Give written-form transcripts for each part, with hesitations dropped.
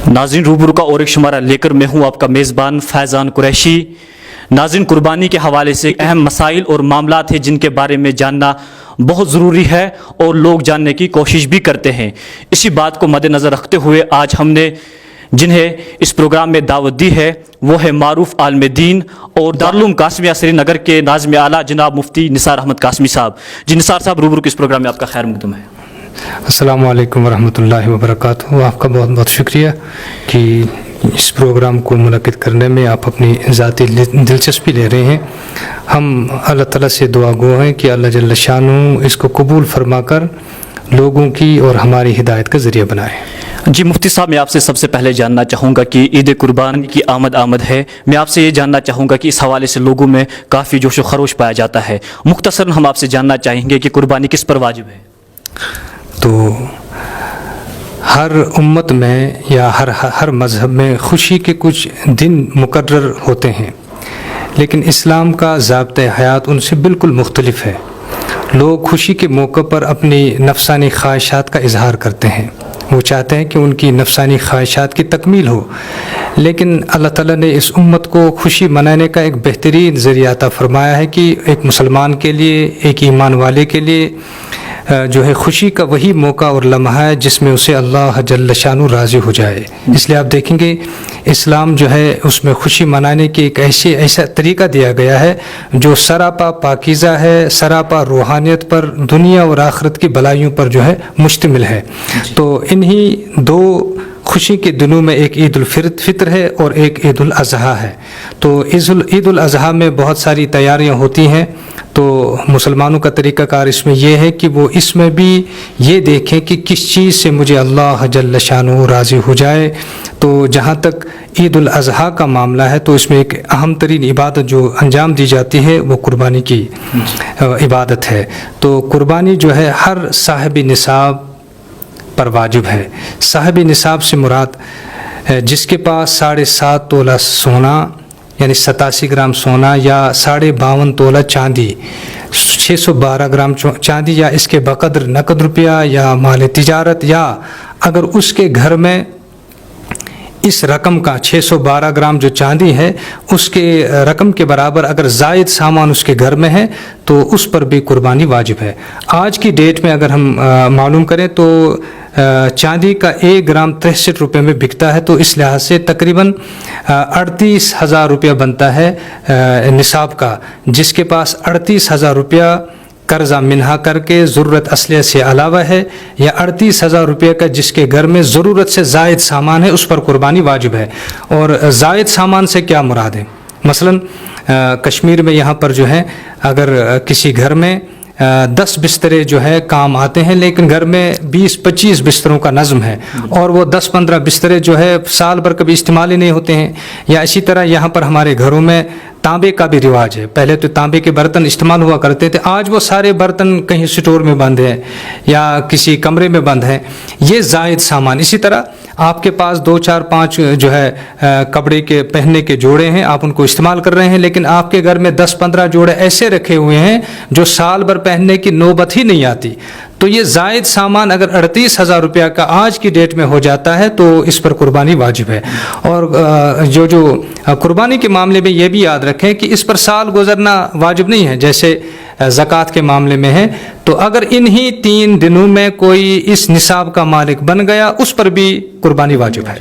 ناظرین روبرو کا اور ایک شمارہ لے کر میں ہوں آپ کا میزبان فیضان قریشی۔ ناظرین قربانی کے حوالے سے اہم مسائل اور معاملات ہیں جن کے بارے میں جاننا بہت ضروری ہے اور لوگ جاننے کی کوشش بھی کرتے ہیں۔ اسی بات کو مد نظر رکھتے ہوئے آج ہم نے جنہیں اس پروگرام میں دعوت دی ہے وہ ہے معروف عالم دین اور دارالعلوم قاسمیہ سری نگر کے ناظم اعلیٰ جناب مفتی نثار احمد قاسمی صاحب۔ جی نثار صاحب، روبرو کے اس پروگرام میں آپ کا خیر مقدم ہے۔ السلام علیکم ورحمۃ اللہ وبرکاتہ۔ آپ کا بہت بہت شکریہ کہ اس پروگرام کو منعقد کرنے میں آپ اپنی ذاتی دلچسپی لے رہے ہیں۔ ہم اللہ تعالیٰ سے دعا گو ہیں کہ اللہ جل شانہ اس کو قبول فرما کر لوگوں کی اور ہماری ہدایت کا ذریعہ بنائے۔ جی مفتی صاحب، میں آپ سے سب سے پہلے جاننا چاہوں گا کہ عید قربانی کی آمد ہے۔ میں آپ سے یہ جاننا چاہوں گا کہ اس حوالے سے لوگوں میں کافی جوش و خروش پایا جاتا ہے۔ مختصراً ہم آپ سے جاننا چاہیں گے کہ قربانی کس پر واجب ہے؟ تو ہر امت میں یا ہر مذہب میں خوشی کے کچھ دن مقرر ہوتے ہیں، لیکن اسلام کا ضابطۂ حیات ان سے بالکل مختلف ہے۔ لوگ خوشی کے موقع پر اپنی نفسانی خواہشات کا اظہار کرتے ہیں، وہ چاہتے ہیں کہ ان کی نفسانی خواہشات کی تکمیل ہو، لیکن اللہ تعالیٰ نے اس امت کو خوشی منانے کا ایک بہترین ذریعہ عطا فرمایا ہے کہ ایک مسلمان کے لیے، ایک ایمان والے کے لیے جو ہے خوشی کا وہی موقع اور لمحہ ہے جس میں اسے اللہ جل شانہ راضی ہو جائے۔ اس لیے آپ دیکھیں گے اسلام جو ہے اس میں خوشی منانے کی ایک ایسا طریقہ دیا گیا ہے جو سراپا پاکیزہ ہے، سراپا روحانیت پر، دنیا اور آخرت کی بھلائیوں پر جو ہے مشتمل ہے۔ تو انہی دو خوشی کے دنوں میں ایک عید الفطر ہے اور ایک عید الاضحیٰ ہے۔ تو عید الاضحیٰ میں بہت ساری تیاریاں ہوتی ہیں، تو مسلمانوں کا طریقہ کار اس میں یہ ہے کہ وہ اس میں بھی یہ دیکھیں کہ کس چیز سے مجھے اللہ جل شانہ راضی ہو جائے۔ تو جہاں تک عید الاضحیٰ کا معاملہ ہے تو اس میں ایک اہم ترین عبادت جو انجام دی جاتی ہے وہ قربانی کی عبادت ہے۔ تو قربانی جو ہے ہر صاحب نصاب پر واجب ہے۔ صاحب نصاب سے مراد جس کے پاس 7.5 تولہ سونا یعنی 87 گرام سونا یا 52.5 تولہ چاندی، 612 گرام چاندی یا اس کے بقدر نقد روپیہ یا مال تجارت، یا اگر اس کے گھر میں اس رقم کا 612 گرام جو چاندی ہے اس کے رقم کے برابر اگر زائد سامان اس کے گھر میں ہے تو اس پر بھی قربانی واجب ہے۔ آج کی ڈیٹ میں اگر ہم معلوم کریں تو چاندی کا 1 گرام 63 روپے میں بکتا ہے، تو اس لحاظ سے تقریباً 38,000 روپیہ بنتا ہے نصاب کا۔ جس کے پاس 38,000 روپیہ قرضہ منہا کر کے ضرورت اصلیہ سے علاوہ ہے، یا 38,000 روپے کا جس کے گھر میں ضرورت سے زائد سامان ہے، اس پر قربانی واجب ہے۔ اور زائد سامان سے کیا مراد ہے؟ مثلاً کشمیر میں یہاں پر جو ہے اگر کسی گھر میں 10 بسترے جو ہے کام آتے ہیں، لیکن گھر میں 20-25 بستروں کا نظم ہے اور وہ 10-15 بسترے جو ہے سال بھر کبھی استعمال ہی نہیں ہوتے ہیں، یا اسی طرح یہاں پر ہمارے گھروں میں تانبے کا بھی رواج ہے۔ پہلے تو تانبے کے برتن استعمال ہوا کرتے تھے، آج وہ سارے برتن کہیں سٹور میں بند ہیں یا کسی کمرے میں بند ہیں، یہ زائد سامان۔ اسی طرح آپ کے پاس 2-4-5 جو ہے کپڑے کے پہننے کے جوڑے ہیں، آپ ان کو استعمال کر رہے ہیں، لیکن آپ کے گھر میں 10-15 جوڑے ایسے رکھے ہوئے ہیں جو سال بھر پہننے کی نوبت ہی نہیں آتی، تو یہ زائد سامان اگر 38,000 روپیہ کا آج کی ڈیٹ میں ہو جاتا ہے تو اس پر قربانی واجب ہے۔ اور جو قربانی کے معاملے میں یہ بھی یاد رکھیں کہ اس پر سال گزرنا واجب نہیں ہے، جیسے زکوٰۃ کے معاملے میں ہے، تو اگر انہی 3 دنوں میں کوئی اس نصاب کا مالک بن گیا اس پر بھی قربانی واجب ہے۔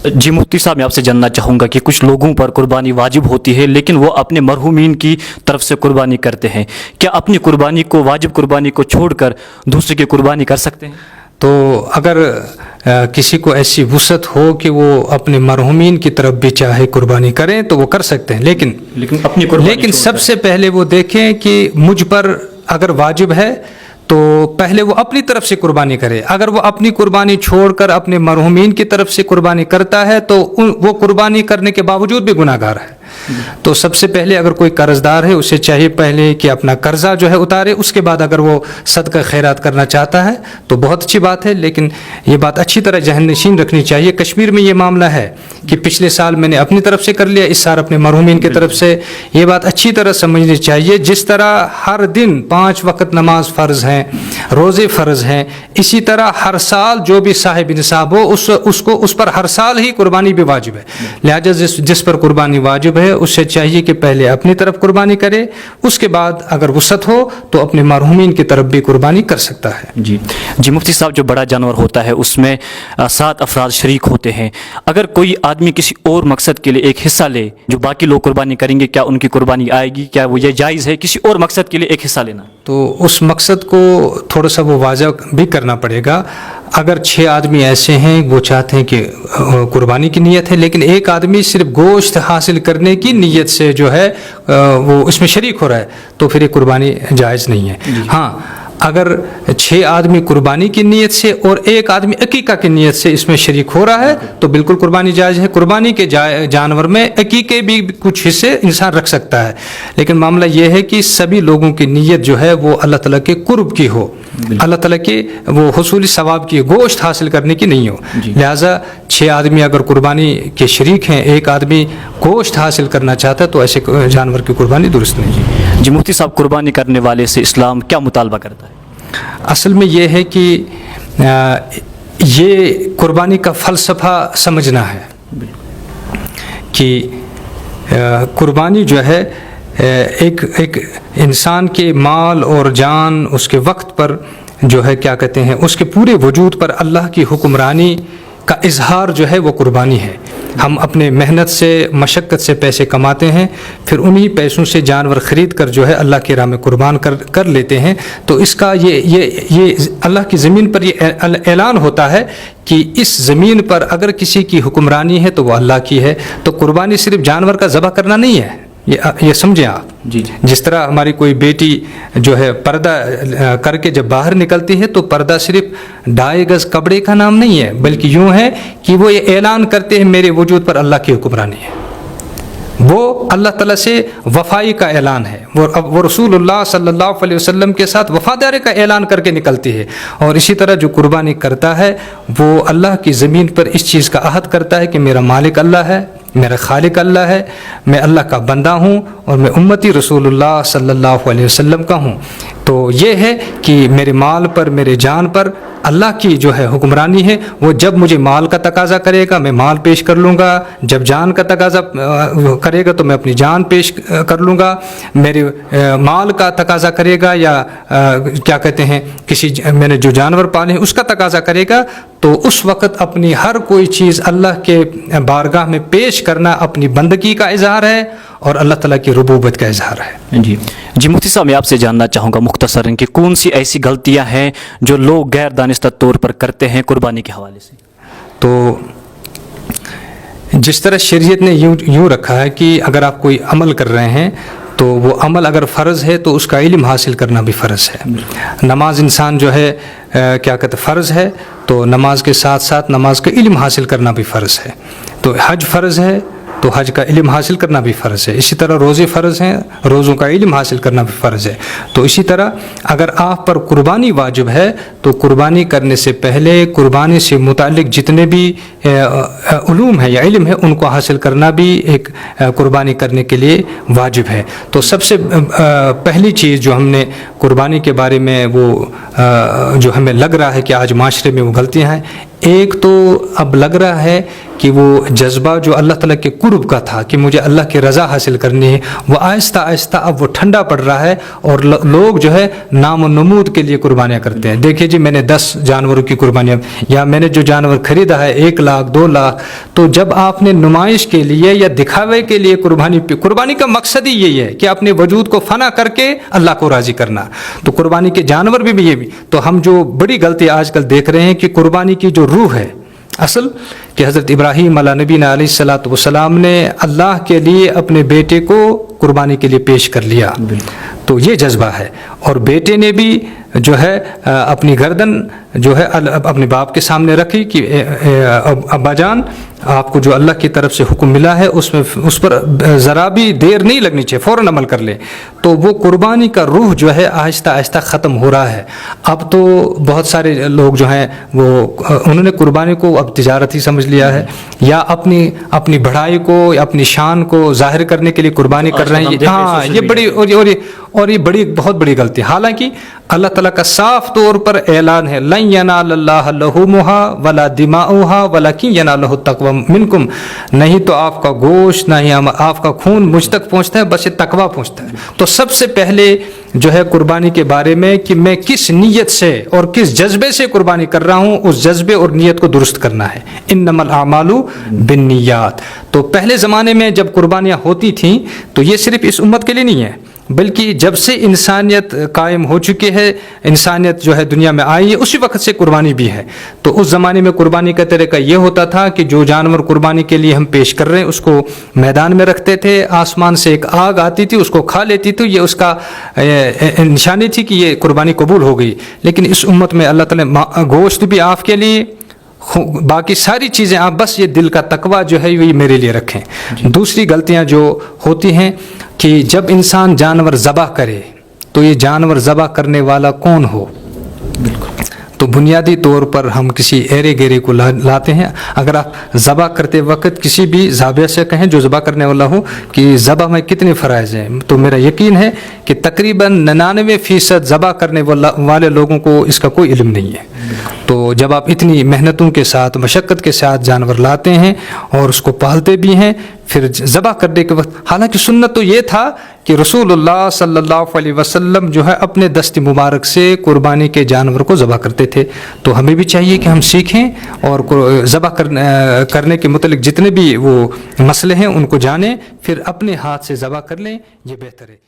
جی مفتی صاحب، میں آپ سے جاننا چاہوں گا کہ کچھ لوگوں پر قربانی واجب ہوتی ہے لیکن وہ اپنے مرحومین کی طرف سے قربانی کرتے ہیں، کیا اپنی قربانی کو، واجب قربانی کو چھوڑ کر دوسرے کی قربانی کر سکتے ہیں؟ تو اگر کسی کو ایسی وسعت ہو کہ وہ اپنے مرحومین کی طرف بھی چاہے قربانی کریں تو وہ کر سکتے ہیں، لیکن سب سے پہلے وہ دیکھیں کہ مجھ پر اگر واجب ہے تو پہلے وہ اپنی طرف سے قربانی کرے۔ اگر وہ اپنی قربانی چھوڑ کر اپنے مرحومین کی طرف سے قربانی کرتا ہے تو وہ قربانی کرنے کے باوجود بھی گناہ گار ہے۔ تو سب سے پہلے اگر کوئی قرض دار ہے اسے چاہیے پہلے کہ اپنا قرضہ جو ہے اتارے، اس کے بعد اگر وہ صدقہ خیرات کرنا چاہتا ہے تو بہت اچھی بات ہے، لیکن یہ بات اچھی طرح ذہن نشین رکھنی چاہیے۔ کشمیر میں یہ معاملہ ہے کہ پچھلے سال میں نے اپنی طرف سے کر لیا، اس سال اپنے مرحومین کی طرف سے، یہ بات اچھی طرح سمجھنی چاہیے۔ جس طرح ہر دن 5 وقت نماز فرض ہیں، روزے فرض ہیں، اسی طرح ہر سال جو بھی صاحب نصاب ہو اس پر ہر سال ہی قربانی بھی واجب ہے۔ لہٰذا جس پر قربانی واجب ہے اس سے چاہیے کہ پہلے اپنی طرف قربانی کرے، اس کے بعد اگر وسعت ہو تو اپنے مرحومین کی طرف بھی قربانی کر سکتا ہے۔ جی مفتی صاحب، جو بڑا جانور ہوتا ہے اس میں 7 افراد شریک ہوتے ہیں، اگر کوئی آدمی کسی اور مقصد کے لیے ایک حصہ لے، جو باقی لوگ قربانی کریں گے، کیا ان کی قربانی آئے گی؟ کیا وہ یہ جائز ہے کسی اور مقصد کے لیے ایک حصہ لینا؟ تو اس مقصد کو تھوڑا سا وہ واضح بھی کرنا پڑے گا۔ اگر 6 آدمی ایسے ہیں وہ چاہتے ہیں کہ قربانی کی نیت ہے، لیکن ایک آدمی صرف گوشت حاصل کرنے کی نیت سے جو ہے وہ اس میں شریک ہو رہا ہے تو پھر یہ قربانی جائز نہیں ہے۔ ہاں، اگر 6 آدمی قربانی کی نیت سے اور ایک آدمی عقیقہ کی نیت سے اس میں شریک ہو رہا ہے تو بالکل قربانی جائز ہے۔ قربانی کے جانور میں عقیقے بھی کچھ حصے انسان رکھ سکتا ہے، لیکن معاملہ یہ ہے کہ سبھی لوگوں کی نیت جو ہے وہ اللہ تعالیٰ کے قرب کی ہو، اللہ تعالیٰ کے وہ حصول ثواب کی، گوشت حاصل کرنے کی نہیں ہو۔ لہٰذا 6 آدمی اگر قربانی کے شریک ہیں، ایک آدمی گوشت حاصل کرنا چاہتا ہے تو ایسے جانور کی قربانی درست نہیں۔ جی مفتی صاحب، قربانی کرنے والے سے اسلام کیا مطالبہ کرتا ہے؟ اصل میں یہ ہے کہ یہ قربانی کا فلسفہ سمجھنا ہے کہ قربانی جو ہے ایک انسان کے مال اور جان، اس کے وقت پر جو ہے کیا کہتے ہیں، اس کے پورے وجود پر اللہ کی حکمرانی کا اظہار جو ہے وہ قربانی ہے۔ ہم اپنے محنت سے، مشقت سے پیسے کماتے ہیں، پھر انہی پیسوں سے جانور خرید کر جو ہے اللہ کی راہ میں قربان کر لیتے ہیں، تو اس کا یہ اللہ کی زمین پر یہ اعلان ہوتا ہے کہ اس زمین پر اگر کسی کی حکمرانی ہے تو وہ اللہ کی ہے۔ تو قربانی صرف جانور کا ذبح کرنا نہیں ہے، یہ سمجھیں آپ۔ جس طرح ہماری کوئی بیٹی جو ہے پردہ کر کے جب باہر نکلتی ہے تو پردہ صرف 2.5 گز کپڑے کا نام نہیں ہے، بلکہ یوں ہے کہ وہ یہ اعلان کرتے ہیں میرے وجود پر اللہ کی حکمرانی ہے، وہ اللہ تعالیٰ سے وفائی کا اعلان ہے، وہ رسول اللہ صلی اللہ علیہ وسلم کے ساتھ وفاداری کا اعلان کر کے نکلتی ہے۔ اور اسی طرح جو قربانی کرتا ہے وہ اللہ کی زمین پر اس چیز کا عہد کرتا ہے کہ میرا مالک اللہ ہے، میرا خالق اللہ ہے، میں اللہ کا بندہ ہوں اور میں امتی رسول اللہ صلی اللہ علیہ وسلم کا ہوں۔ تو یہ ہے کہ میرے مال پر، میرے جان پر اللہ کی جو ہے حکمرانی ہے۔ وہ جب مجھے مال کا تقاضا کرے گا میں مال پیش کر لوں گا، جب جان کا تقاضا کرے گا تو میں اپنی جان پیش کر لوں گا، میرے مال کا تقاضا کرے گا یا کیا کہتے ہیں میں نے جو جانور پالے ہیں اس کا تقاضا کرے گا تو اس وقت اپنی ہر کوئی چیز اللہ کے بارگاہ میں پیش کرنا اپنی بندگی کا اظہار ہے اور اللہ تعالیٰ کی ربوبیت کا اظہار ہے۔ جی مفتی صاحب، میں آپ سے جاننا چاہوں گا مختصراً کہ کون سی ایسی غلطیاں ہیں جو لوگ غیر دانستہ طور پر کرتے ہیں قربانی کے حوالے سے؟ تو جس طرح شریعت نے یوں رکھا ہے کہ اگر آپ کوئی عمل کر رہے ہیں تو وہ عمل اگر فرض ہے تو اس کا علم حاصل کرنا بھی فرض ہے۔ نماز انسان جو ہے کیا کہتے فرض ہے، تو نماز کے ساتھ ساتھ نماز کا علم حاصل کرنا بھی فرض ہے۔ تو حج فرض ہے تو حج کا علم حاصل کرنا بھی فرض ہے۔ اسی طرح روزے فرض ہیں، روزوں کا علم حاصل کرنا بھی فرض ہے۔ تو اسی طرح اگر آپ پر قربانی واجب ہے تو قربانی کرنے سے پہلے قربانی سے متعلق جتنے بھی علوم ہے یا علم ہے ان کو حاصل کرنا بھی ایک قربانی کرنے کے لیے واجب ہے۔ تو سب سے پہلی چیز جو ہم نے قربانی کے بارے میں وہ جو ہمیں لگ رہا ہے کہ آج معاشرے میں وہ غلطیاں ہیں، ایک تو اب لگ رہا ہے کہ وہ جذبہ جو اللہ تعالیٰ کے قرب کا تھا کہ مجھے اللہ کی رضا حاصل کرنی ہے، وہ آہستہ آہستہ اب وہ ٹھنڈا پڑ رہا ہے اور لوگ جو ہے نام و نمود کے لیے قربانیاں کرتے ہیں۔ دیکھیے جی میں نے 10 جانوروں کی قربانیاں یا میں نے جو جانور خریدا ہے 1 لاکھ 2 لاکھ، تو جب آپ نے نمائش کے لیے یا دکھاوے کے لیے قربانی کا مقصد ہی یہی ہے کہ اپنے وجود کو فنا کر کے اللہ کو راضی کرنا، تو قربانی کے جانور بھی یہ بھی۔ تو ہم جو بڑی غلطی آج کل دیکھ رہے ہیں کہ قربانی کی جو روح ہے اصل کہ حضرت ابراہیم علیہ نبینا علیہ الصلوۃ والسلام نے اللہ کے لیے اپنے بیٹے کو قربانی کے لیے پیش کر لیا، تو یہ جذبہ ہے۔ اور بیٹے نے بھی جو ہے اپنی گردن جو ہے اپنے باپ کے سامنے رکھی کہ ابا جان آپ کو جو اللہ کی طرف سے حکم ملا ہے اس پر ذرا بھی دیر نہیں لگنی چاہیے، فوراً عمل کر لے. تو وہ قربانی کا روح جو ہے آہستہ آہستہ ختم ہو رہا ہے. اب تو بہت سارے لوگ جو ہیں وہ انہوں نے قربانی کو اب تجارت ہی سمجھ لیا ہے، یا اپنی بڑھائی کو یا اپنی شان کو ظاہر کرنے کے لیے قربانی کر رہے ہیں. ہاں یہ بڑی اور یہ بہت بڑی غلطی. حالانکہ اللہ تعالیٰ کا صاف طور پر اعلان ہے لن ینال اللہ لحومها ولا دماؤها ولکن ینالہ التقوی منکم. نہیں تو آپ کا گوشت نہ ہی آپ کا خون مجھ تک پہنچتا ہے، بس یہ تقوی پہنچتا ہے. تو سب سے پہلے جو ہے قربانی کے بارے میں کہ میں کس نیت سے اور کس جذبے سے قربانی کر رہا ہوں، اس جذبے اور نیت کو درست کرنا ہے. انما الاعمال بالنیات. تو پہلے زمانے میں جب قربانیاں ہوتی تھیں تو یہ صرف اس امت کے لیے نہیں ہے، بلکہ جب سے انسانیت قائم ہو چکی ہے، انسانیت جو ہے دنیا میں آئی ہے، اسی وقت سے قربانی بھی ہے. تو اس زمانے میں قربانی کا طریقہ یہ ہوتا تھا کہ جو جانور قربانی کے لیے ہم پیش کر رہے ہیں اس کو میدان میں رکھتے تھے، آسمان سے ایک آگ آتی تھی اس کو کھا لیتی تھی، یہ اس کا نشانی تھی کہ یہ قربانی قبول ہو گئی. لیکن اس امت میں اللہ تعالیٰ گوشت بھی آپ کے لیے، باقی ساری چیزیں آپ بس یہ دل کا تقویٰ جو ہے یہ میرے لیے رکھیں. دوسری غلطیاں جو ہوتی ہیں کہ جب انسان جانور ذبح کرے تو یہ جانور ذبح کرنے والا کون ہو. تو بنیادی طور پر ہم کسی ایرے گیرے کو لاتے ہیں. اگر آپ ذبح کرتے وقت کسی بھی ذابح سے کہیں جو ذبح کرنے والا ہو کہ ذبح میں کتنے فرائض ہیں، تو میرا یقین ہے کہ تقریباً 99% ذبح کرنے والے لوگوں کو اس کا کوئی علم نہیں ہے. تو جب آپ اتنی محنتوں کے ساتھ مشقت کے ساتھ جانور لاتے ہیں اور اس کو پالتے بھی ہیں، پھر ذبح کرنے کے وقت، حالانکہ سنت تو یہ تھا کہ رسول اللہ صلی اللہ علیہ وسلم جو ہے اپنے دست مبارک سے قربانی کے جانور کو ذبح کرتے تھے. تو ہمیں بھی چاہیے کہ ہم سیکھیں اور ذبح کرنے کے متعلق جتنے بھی وہ مسئلے ہیں ان کو جانیں، پھر اپنے ہاتھ سے ذبح کر لیں، یہ بہتر ہے.